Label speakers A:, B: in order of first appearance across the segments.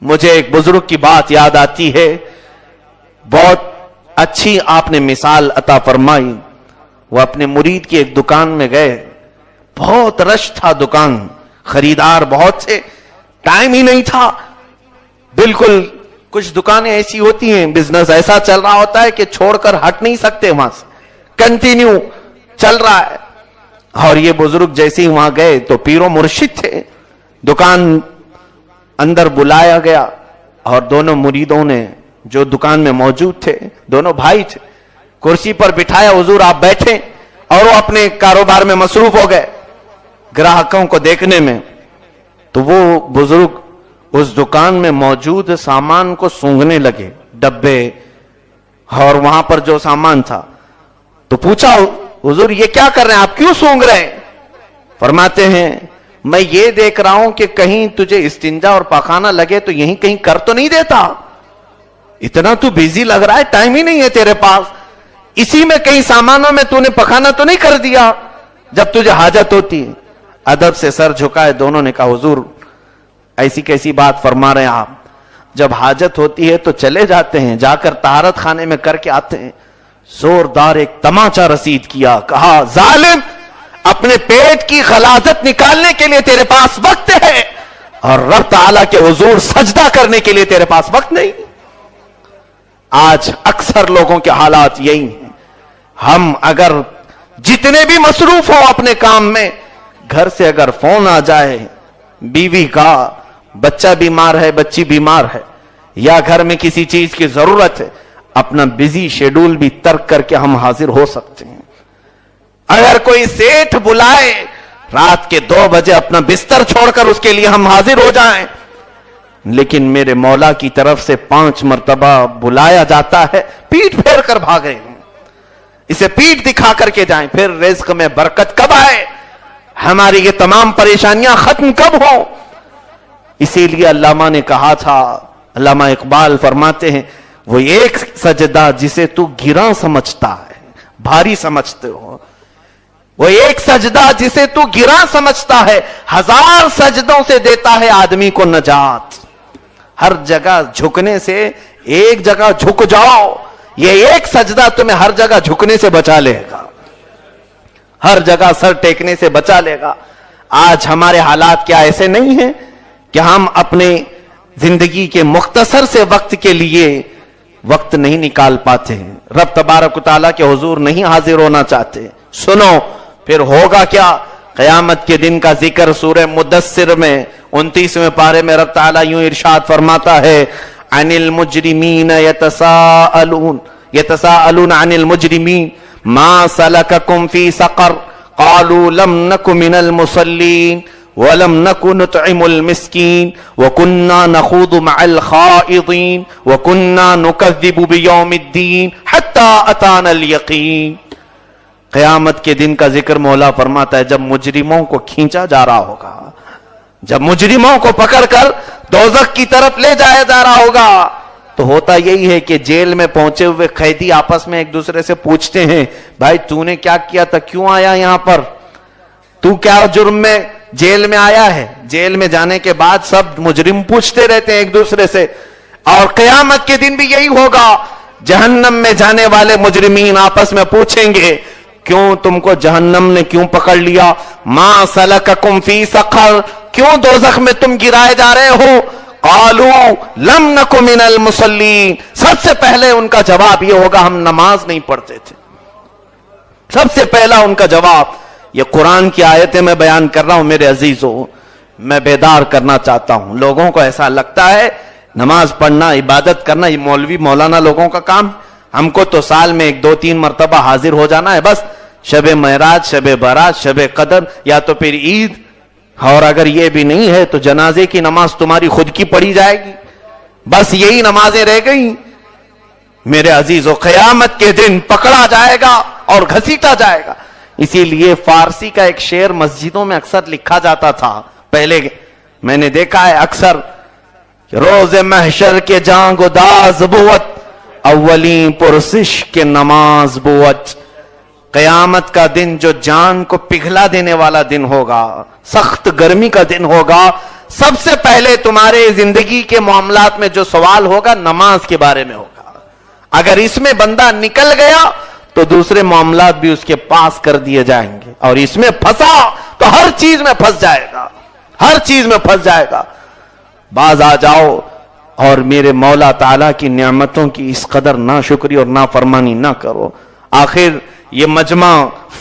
A: مجھے ایک بزرگ کی بات یاد آتی ہے، بہت اچھی آپ نے مثال عطا فرمائی۔ وہ اپنے مرید کی ایک دکان میں گئے، بہت رش تھا دکان، خریدار بہت سے، ٹائم ہی نہیں تھا بالکل۔ کچھ دکانیں ایسی ہوتی ہیں، بزنس ایسا چل رہا ہوتا ہے کہ چھوڑ کر ہٹ نہیں سکتے، وہاں سے کنٹینیو چل رہا ہے۔ اور یہ بزرگ جیسے ہی وہاں گئے تو پیر و مرشد تھے، دکان اندر بلایا گیا اور دونوں مریدوں نے جو دکان میں موجود تھے، دونوں بھائی تھے، کرسی پر بٹھایا، حضور آپ بیٹھیں، اور وہ اپنے کاروبار میں مصروف ہو گئے گراہکوں کو دیکھنے میں۔ تو وہ بزرگ اس دکان میں موجود سامان کو سونگھنے لگے، ڈبے اور وہاں پر جو سامان تھا۔ تو پوچھا، حضور یہ کیا کر رہے ہیں، آپ کیوں سونگ رہے ہیں؟ فرماتے ہیں میں یہ دیکھ رہا ہوں کہ کہیں تجھے استنجا اور پاخانہ لگے تو یہیں کہیں کر تو نہیں دیتا، اتنا تو بیزی لگ رہا ہے، ٹائم ہی نہیں ہے تیرے پاس، اسی میں کہیں سامانوں میں تو نے پخانا تو نہیں کر دیا جب تجھے حاجت ہوتی ہے؟ ادب سے سر جھکائے دونوں نے کہا، حضور ایسی کیسی بات فرما رہے ہیں آپ، جب حاجت ہوتی ہے تو چلے جاتے ہیں، جا کر طہارت خانے میں کر کے آتے ہیں۔ زوردار ایک تماچا رسید کیا، کہا ظالم، اپنے پیٹ کی غلاظت نکالنے کے لیے تیرے پاس وقت ہے اور رب تعالیٰ کے حضور سجدہ کرنے کے لیے تیرے پاس وقت نہیں۔ آج اکثر لوگوں کے حالات یہی ہیں، ہم اگر جتنے بھی مصروف ہوں اپنے کام میں، گھر سے اگر فون آ جائے بیوی کا، بچہ بیمار ہے، بچی بیمار ہے، یا گھر میں کسی چیز کی ضرورت ہے، اپنا بزی شیڈول بھی ترک کر کے ہم حاضر ہو سکتے ہیں۔ اگر کوئی سیٹھ بلائے رات کے 2 بجے اپنا بستر چھوڑ کر اس کے لیے ہم حاضر ہو جائیں، لیکن میرے مولا کی طرف سے 5 مرتبہ بلایا جاتا ہے، پیٹ پھیر کر بھاگے، اسے پیٹ دکھا کر کے جائیں، پھر رزق میں برکت کب آئے، ہماری یہ تمام پریشانیاں ختم کب ہوں۔ اسی لیے علامہ نے کہا تھا، علامہ اقبال فرماتے ہیں، وہ ایک سجدہ جسے تو گراں سمجھتا ہے، بھاری سمجھتے ہو، وہ ایک سجدہ جسے تو گراں سمجھتا ہے، 1000 سجدوں سے دیتا ہے آدمی کو نجات۔ ہر جگہ جھکنے سے ایک جگہ جھک جاؤ، یہ ایک سجدہ تمہیں ہر جگہ جھکنے سے بچا لے گا، ہر جگہ سر ٹیکنے سے بچا لے گا۔ آج ہمارے حالات کیا ایسے نہیں ہیں کہ ہم اپنے زندگی کے مختصر سے وقت کے لیے وقت نہیں نکال پاتے ہیں، رب تبارک و تعالیٰ کے حضور نہیں حاضر ہونا چاہتے؟ سنو پھر ہوگا کیا؟ قیامت کے دن کا ذکر سورہ مدثر میں 29ویں پارے میں رب تعالیٰ یوں ارشاد فرماتا ہے، عن المجرمین یتساءلون عن المجرمین ما سلککم فی سقر قالوا لم نک من المصلین وَلَمْ نَكُ نُطْعِمُ الْمِسْكِينَ وَكُنَّا نَخُوضُ مَعَ الْخَائِضِينَ وَكُنَّا نُكَذِّبُ بِيَوْمِ الدِّينِ حَتَّى أَتَانَا الْيَقِينَ۔ قیامت کے دن کا ذکر مولا فرماتا ہے جب مجرموں کو کھینچا جا رہا ہوگا، جب مجرموں کو پکڑ کر دوزخ کی طرف لے جایا جا رہا ہوگا، تو ہوتا یہی ہے کہ جیل میں پہنچے ہوئے قیدی آپس میں ایک دوسرے سے پوچھتے ہیں، بھائی تو نے کیا کیا تھا، کیوں آیا یہاں پر، تو کیا جرم میں جیل میں آیا ہے؟ جیل میں جانے کے بعد سب مجرم پوچھتے رہتے ہیں ایک دوسرے سے، اور قیامت کے دن بھی یہی ہوگا، جہنم میں جانے والے مجرمین آپس میں پوچھیں گے، کیوں تم کو جہنم نے کیوں پکڑ لیا، ما سلککم فی سقر، کیوں دوزخ میں تم گرائے جا رہے ہو؟ قالوا لم نک من المصلین، سب سے پہلے ان کا جواب یہ ہوگا ہم نماز نہیں پڑھتے تھے، سب سے پہلا ان کا جواب۔ یہ قرآن کی آیتیں میں بیان کر رہا ہوں میرے عزیزوں، میں بیدار کرنا چاہتا ہوں۔ لوگوں کو ایسا لگتا ہے نماز پڑھنا، عبادت کرنا یہ مولوی مولانا لوگوں کا کام، ہم کو تو سال میں 1-2-3 مرتبہ حاضر ہو جانا ہے بس، شب معراج، شب برات، شب قدر، یا تو پھر عید، اور اگر یہ بھی نہیں ہے تو جنازے کی نماز تمہاری خود کی پڑھی جائے گی، بس یہی نمازیں رہ گئیں۔ میرے عزیزو قیامت کے دن پکڑا جائے گا اور گھسیٹا جائے گا۔ اسی لیے فارسی کا ایک شعر مسجدوں میں اکثر لکھا جاتا تھا، پہلے میں نے دیکھا ہے اکثر، روز محشر کے جانگ و داز بوت، اولین پرسش کے نماز بوت، قیامت کا دن جو جان کو پگھلا دینے والا دن ہوگا، سخت گرمی کا دن ہوگا، سب سے پہلے تمہارے زندگی کے معاملات میں جو سوال ہوگا نماز کے بارے میں ہوگا۔ اگر اس میں بندہ نکل گیا تو دوسرے معاملات بھی اس کے پاس کر دیے جائیں گے، اور اس میں پھنسا تو ہر چیز میں پھنس جائے گا، ہر چیز میں پھنس جائے گا۔ باز آ جاؤ اور میرے مولا تعالیٰ کی نعمتوں کی اس قدر ناشکری اور نافرمانی نہ کرو۔ آخر یہ مجمع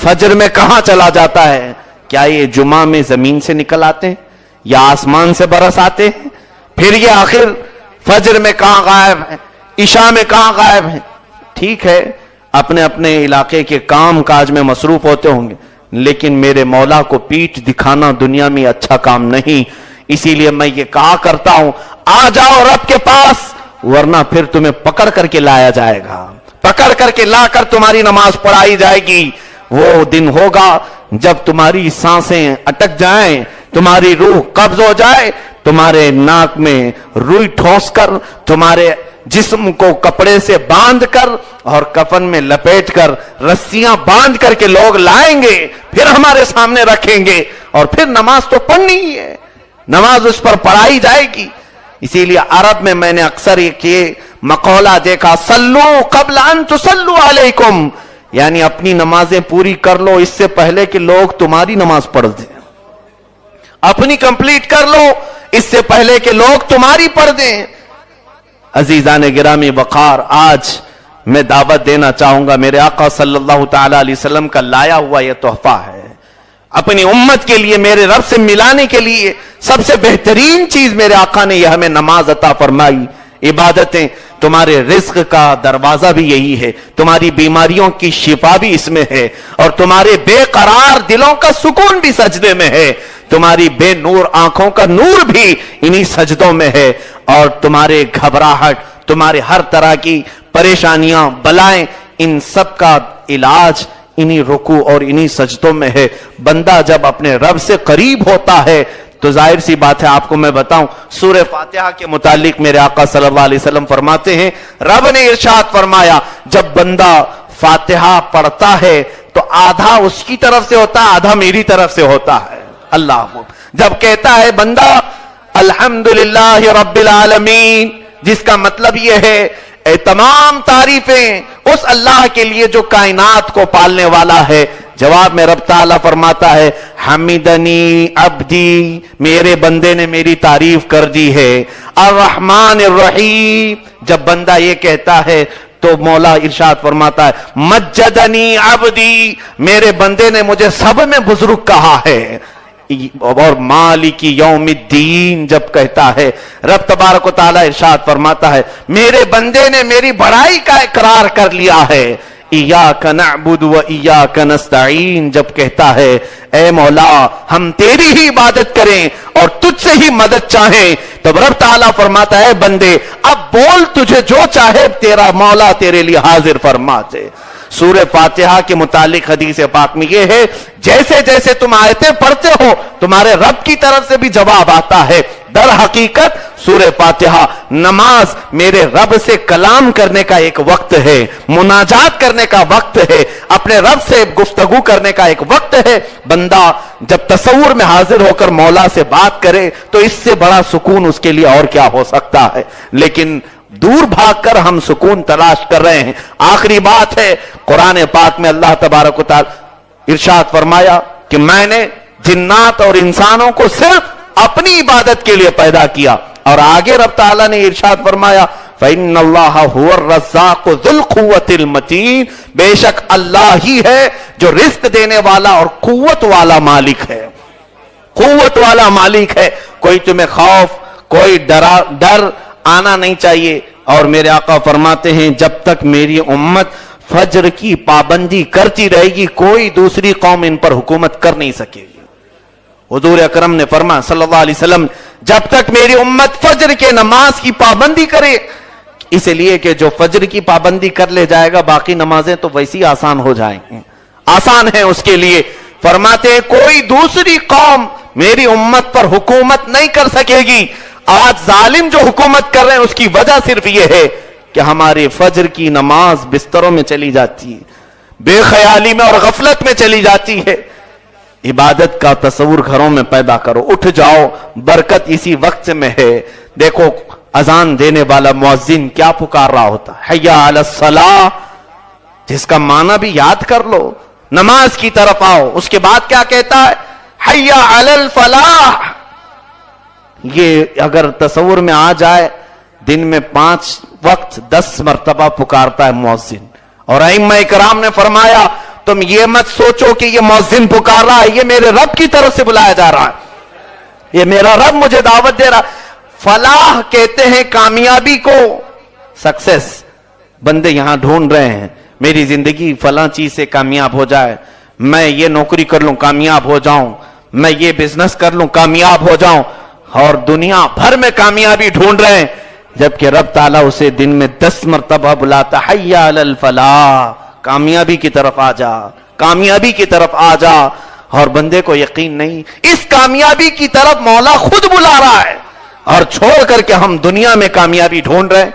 A: فجر میں کہاں چلا جاتا ہے؟ کیا یہ جمعہ میں زمین سے نکل آتے ہیں یا آسمان سے برس آتے ہیں؟ پھر یہ آخر فجر میں کہاں غائب ہیں، عشاء میں کہاں غائب ہیں؟ ٹھیک ہے، اپنے اپنے علاقے کے کام کاج میں مصروف ہوتے ہوں گے، لیکن میرے مولا کو پیٹھ دکھانا دنیا میں اچھا کام نہیں۔ اسی لیے میں یہ کہا کرتا ہوں، آ جاؤ رب کے پاس، ورنہ پھر تمہیں پکڑ کر کے لایا جائے گا، پکڑ کر کے لا کر تمہاری نماز پڑھائی جائے گی۔ وہ دن ہوگا جب تمہاری سانسیں اٹک جائیں، تمہاری روح قبض ہو جائے، تمہارے ناک میں روئی ٹھوس کر، تمہارے جسم کو کپڑے سے باندھ کر اور کفن میں لپیٹ کر رسیاں باندھ کر کے لوگ لائیں گے، پھر ہمارے سامنے رکھیں گے، اور پھر نماز تو پڑھنی ہی ہے، نماز اس پر پڑھائی جائے گی۔ اسی لیے عرب میں نے اکثر یہ مقولہ دیکھا، صلو قبل ان تصلو علیکم، یعنی اپنی نمازیں پوری کر لو اس سے پہلے کہ لوگ تمہاری نماز پڑھ دیں، اپنی کمپلیٹ کر لو اس سے پہلے کہ لوگ تمہاری پڑھ دیں۔ عزیزان گرامی وقار، آج میں دعوت دینا چاہوں گا، میرے آقا صلی اللہ تعالی علیہ وسلم کا لایا ہوا یہ تحفہ ہے، اپنی امت کے لیے، میرے رب سے ملانے کے لیے سب سے بہترین چیز میرے آقا نے یہ ہمیں نماز عطا فرمائی، عبادتیں۔ تمہارے رزق کا دروازہ بھی یہی ہے، تمہاری بیماریوں کی شفا بھی اس میں ہے، اور تمہارے بے قرار دلوں کا سکون بھی سجدے میں ہے، تمہاری بے نور آنکھوں کا نور بھی انہی سجدوں میں ہے، اور تمہارے گھبراہٹ، تمہارے ہر طرح کی پریشانیاں، بلائیں، ان سب کا علاج انہی رکوع اور انہی سجدوں میں ہے۔ بندہ جب اپنے رب سے قریب ہوتا ہے تو ظاہر سی بات ہے، آپ کو میں بتاؤں، سورہ فاتحہ کے متعلق میرے آقا صلی اللہ علیہ وسلم فرماتے ہیں، رب نے ارشاد فرمایا، جب بندہ فاتحہ پڑھتا ہے تو آدھا اس کی طرف سے ہوتا ہے، آدھا میری طرف سے ہوتا ہے۔ اللہ جب کہتا ہے بندہ الحمدللہ رب العالمین، جس کا مطلب یہ ہے اے تمام تعریفیں اس اللہ کے لیے جو کائنات کو پالنے والا ہے، جواب میں رب تعالیٰ فرماتا ہے حمیدنی عبدی، میرے بندے نے میری تعریف کر دی ہے۔ الرحمن الرحیم، جب بندہ یہ کہتا ہے تو مولا ارشاد فرماتا ہے مجدنی عبدی، میرے بندے نے مجھے سب میں بزرگ کہا ہے۔ اور مالک یوم الدین جب کہتا ہے، رب تبارک و تعالیٰ ارشاد فرماتا ہے میرے بندے نے میری بڑائی کا اقرار کر لیا ہے۔ ایاک نعبد و ایاک نستعین جب کہتا ہے اے مولا ہم تیری ہی عبادت کریں اور تجھ سے ہی مدد چاہیں، تب رب تعالیٰ فرماتا ہے بندے اب بول، تجھے جو چاہے تیرا مولا تیرے لیے حاضر فرماتے۔ سورہ فاتحہ کے متعلق حدیث پاک میں یہ ہے، جیسے جیسے تم آیتیں پڑھتے ہو تمہارے رب کی طرف سے بھی جواب آتا ہے۔ در حقیقت سورہ فاتحہ نماز میرے رب سے کلام کرنے کا ایک وقت ہے، مناجات کرنے کا وقت ہے، اپنے رب سے گفتگو کرنے کا ایک وقت ہے۔ بندہ جب تصور میں حاضر ہو کر مولا سے بات کرے تو اس سے بڑا سکون اس کے لیے اور کیا ہو سکتا ہے، لیکن دور بھاگ کر ہم سکون تلاش کر رہے ہیں۔ آخری بات ہے، قرآن پاک میں اللہ تبارک و تعالی ارشاد فرمایا کہ میں نے جنات اور انسانوں کو صرف اپنی عبادت کے لیے پیدا کیا، اور آگے رب تعالیٰ نے ارشاد فرمایا فَإِنَّ اللَّهَ هُوَ الرَّزَّاقُ ذُو الْقُوَّةِ الْمَتِينُ، بے شک اللہ ہی ہے جو رزق دینے والا اور قوت والا مالک ہے، قوت والا مالک ہے۔ کوئی تمہیں خوف، کوئی ڈر آنا نہیں چاہیے۔ اور میرے آقا فرماتے ہیں جب تک میری امت فجر کی پابندی کرتی رہے گی کوئی دوسری قوم ان پر حکومت کر نہیں سکے گی۔ حضور اکرم نے فرمایا صلی اللہ علیہ وسلم جب تک میری امت فجر کے نماز کی پابندی کرے، اس لیے کہ جو فجر کی پابندی کر لے جائے گا باقی نمازیں تو ویسی آسان ہو جائیں گی، آسان ہے اس کے لیے۔ فرماتے ہیں کوئی دوسری قوم میری امت پر حکومت نہیں کر سکے گی۔ آج ظالم جو حکومت کر رہے ہیں اس کی وجہ صرف یہ ہے کہ ہمارے فجر کی نماز بستروں میں چلی جاتی ہے، بے خیالی میں اور غفلت میں چلی جاتی ہے. عبادت کا تصور گھروں میں پیدا کرو. اٹھ جاؤ, برکت اسی وقت میں ہے. دیکھو اذان دینے والا مؤذن کیا پکار رہا ہوتا, حیا علی الصلاۃ, جس کا معنی بھی یاد کر لو, نماز کی طرف آؤ. اس کے بعد کیا کہتا ہے, حیا علی الفلاح. یہ اگر تصور میں آ جائے, دن میں 5 وقت 10 مرتبہ پکارتا ہے مؤذن. اور ائمہ اکرام نے فرمایا تم یہ مت سوچو کہ یہ مؤذن پکار رہا ہے, یہ میرے رب کی طرف سے بلایا جا رہا ہے, یہ میرا رب مجھے دعوت دے رہا. فلاح کہتے ہیں کامیابی کو, سکسیس. بندے یہاں ڈھونڈ رہے ہیں میری زندگی فلاں چیز سے کامیاب ہو جائے, میں یہ نوکری کر لوں کامیاب ہو جاؤں, میں یہ بزنس کر لوں کامیاب ہو جاؤں, اور دنیا بھر میں کامیابی ڈھونڈ رہے ہیں, جبکہ رب تعالیٰ اسے دن میں 10 مرتبہ بلاتا, حیا علی الفلاح, کامیابی کی طرف آ جا, کامیابی کی طرف آ جا. اور بندے کو یقین نہیں, اس کامیابی کی طرف مولا خود بلا رہا ہے, اور چھوڑ کر کے ہم دنیا میں کامیابی ڈھونڈ رہے ہیں.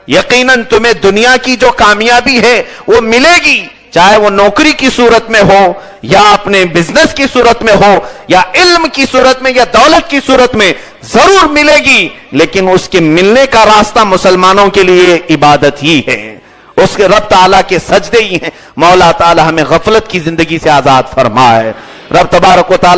A: یقیناً تمہیں دنیا کی جو کامیابی ہے وہ ملے گی, چاہے وہ نوکری کی صورت میں ہو, یا اپنے بزنس کی صورت میں ہو, یا علم کی صورت میں, یا دولت کی صورت میں, ضرور ملے گی. لیکن اس کے ملنے کا راستہ مسلمانوں کے لیے عبادت ہی ہے, اس کے رب تعالیٰ کے سجدے ہی ہیں. مولا تعالیٰ ہمیں غفلت کی زندگی سے آزاد فرمائے. رب تبارک و تعالیٰ